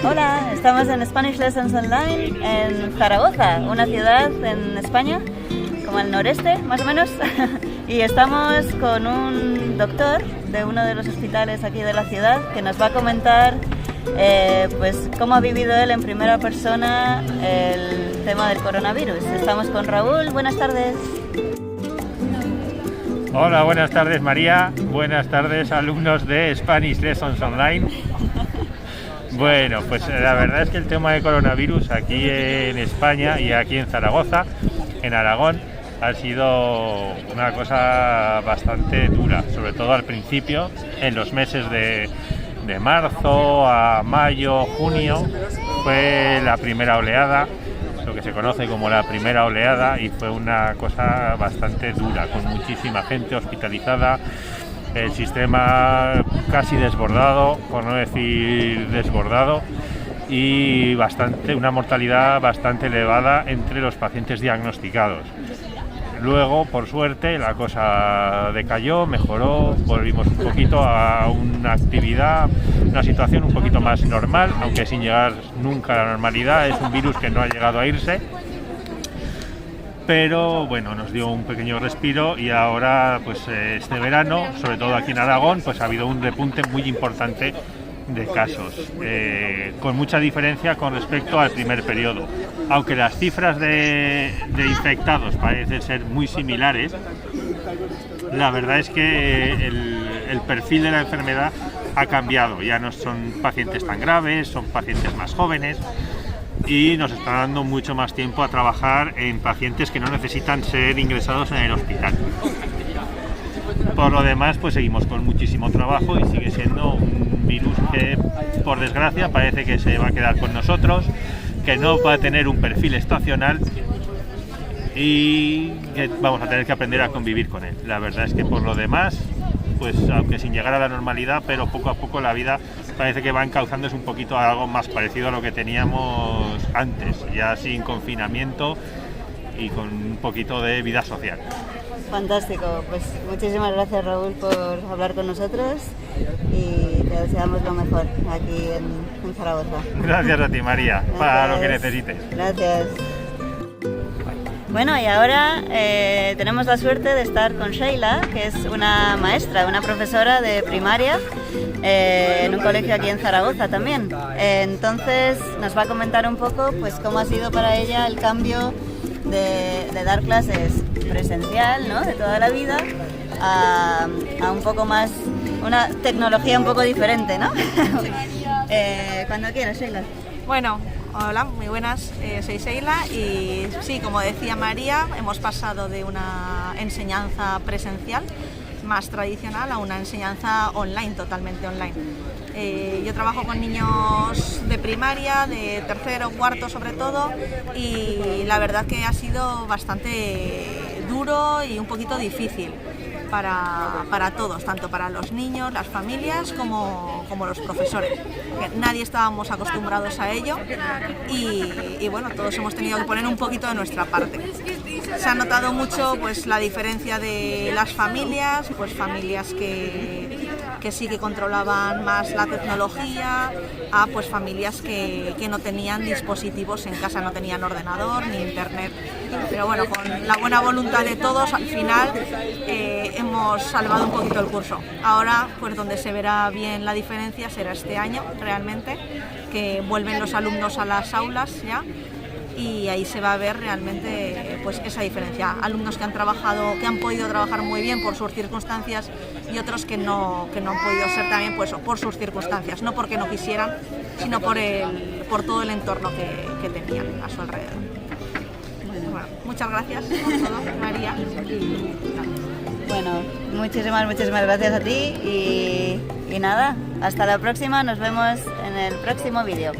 Hola, estamos en Spanish Lessons Online en Zaragoza, una ciudad en España, como al noreste más o menos, y estamos con un doctor de uno de los hospitales aquí de la ciudad que nos va a comentar pues cómo ha vivido él en primera persona el tema del coronavirus. Estamos con Raúl, buenas tardes. Hola, buenas tardes María, buenas tardes alumnos de Spanish Lessons Online. Bueno, pues la verdad es que el tema de coronavirus aquí en España y aquí en Zaragoza, en Aragón, ha sido una cosa bastante dura, sobre todo al principio, en los meses de marzo a mayo, junio, fue la primera oleada, lo que se conoce como la primera oleada, y fue una cosa bastante dura, con muchísima gente hospitalizada, el sistema casi desbordado, por no decir desbordado, y una mortalidad bastante elevada entre los pacientes diagnosticados. Luego, por suerte, la cosa decayó, mejoró, volvimos un poquito a una actividad, una situación un poquito más normal, aunque sin llegar nunca a la normalidad. Es un virus que no ha llegado a irse, pero bueno, nos dio un pequeño respiro, y ahora pues este verano, sobre todo aquí en Aragón, pues ha habido un repunte muy importante de casos, con mucha diferencia con respecto al primer periodo. Aunque las cifras de infectados parecen ser muy similares, la verdad es que el perfil de la enfermedad ha cambiado. Ya no son pacientes tan graves, son pacientes más jóvenes, y nos está dando mucho más tiempo a trabajar en pacientes que no necesitan ser ingresados en el hospital. Por lo demás, pues seguimos con muchísimo trabajo, y sigue siendo un virus que, por desgracia, parece que se va a quedar con nosotros, que no va a tener un perfil estacional, y que vamos a tener que aprender a convivir con él. La verdad es que por lo demás, pues aunque sin llegar a la normalidad, pero poco a poco la vida parece que va encauzándose un poquito a algo más parecido a lo que teníamos antes, ya sin confinamiento y con un poquito de vida social. Fantástico, pues muchísimas gracias Raúl por hablar con nosotros, y te deseamos lo mejor aquí en Zaragoza. Gracias a ti María, gracias. Para lo que necesites. Gracias. Bueno, y ahora tenemos la suerte de estar con Sheila, que es una maestra, una profesora de primaria en un colegio aquí en Zaragoza también. Entonces nos va a comentar un poco pues cómo ha sido para ella el cambio de dar clases presencial, ¿no?, de toda la vida, a un poco más, una tecnología un poco diferente, ¿no? Cuando quieras, Sheila. Bueno, hola, muy buenas, soy Sheila, y sí, como decía María, hemos pasado de una enseñanza presencial más tradicional a una enseñanza online, totalmente online. Yo trabajo con niños de primaria, de tercero, cuarto sobre todo, y la verdad que ha sido bastante duro y un poquito difícil para todos, tanto para los niños, las familias, como los profesores. Que nadie estábamos acostumbrados a ello, y bueno, todos hemos tenido que poner un poquito de nuestra parte. Se ha notado mucho pues la diferencia de las familias, pues familias que sí que controlaban más la tecnología, a pues familias que no tenían dispositivos en casa, no tenían ordenador ni internet. Pero bueno, con la buena voluntad de todos, al final hemos salvado un poquito el curso. Ahora, pues donde se verá bien la diferencia será este año, realmente, que vuelven los alumnos a las aulas ya, y ahí se va a ver realmente pues esa diferencia. Alumnos que han podido trabajar muy bien por sus circunstancias, y otros que no han podido ser también pues por sus circunstancias, no porque no quisieran, sino por todo el entorno que tenían a su alrededor. Bueno, muchas gracias por todo, María. Bueno, muchísimas gracias a ti, y nada, hasta la próxima, nos vemos en el próximo vídeo.